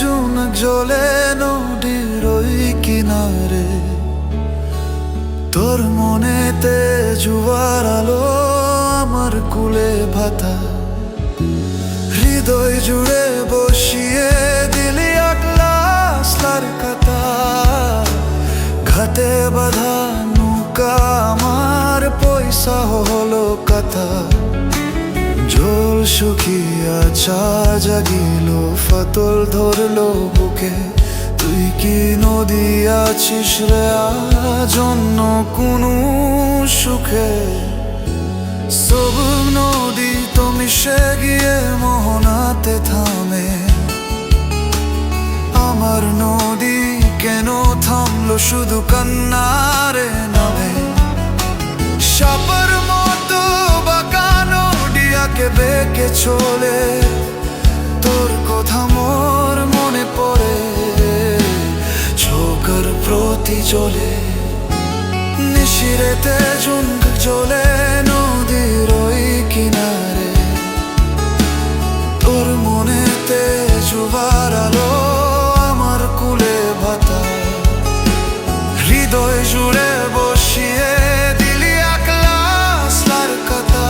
জুনক জ্বলে নদীর ওই কিনারে, তোর মনেতে জুয়ার আলো আমার কুলে ভাতা। হৃদয় জুড়ে বসিয়ে দিলি আকলাসলার কাতা, ঘাটে বাঁধা নৌকা আমার পয়সা হলো কথা। জল শুকিয়া চা জাগিল, ফাতল ধরলো বুকে, তুই কি নদী আছিস রে আজ অন্য কোনো সুখে? সব নদী তো মিশে গিয়ে মোহনাতে থামে, আমার নদী কেন থামলো শুধু কান্নারে নামে? সাপের মতো বাঁকা নডিয়াকে বেঁকে চলে, তোর কথা মোর মনে পড়ে, চোখের প্রতি জ্বলে। নিশিরেতে জুনক জ্বলে নদীর ওই কিনারে, তোর মনেতে জুয়ার আলো আমার কুলে ভাতা। হৃদয় জুড়ে বসিয়ে দিলি আকলাসলার কাতা।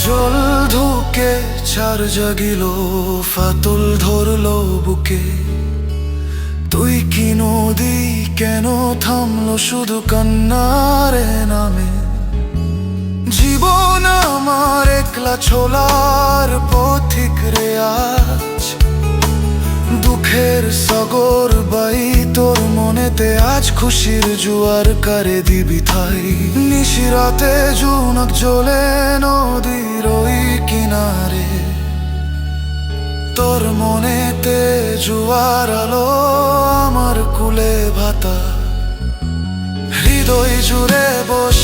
জল ধুকে চার জাগিল, ফাতল ধরলো বুকে, তুই কি নদী কেন থামলো শুধু কান্নারে নামে? জীবন আমার একলা ছোলার পথিক রে আজ, দুঃখের সাগর বাই তোর মনেতে আজ খুশির জুয়ার কারে দিবি ঠাই। নিশিরাতে জুনক জ্বলে নদীর ওই কিনারে, তোর মনেতে জুয়ার আলো আমার কুলে ভাতা। হৃদয় জুড়ে বস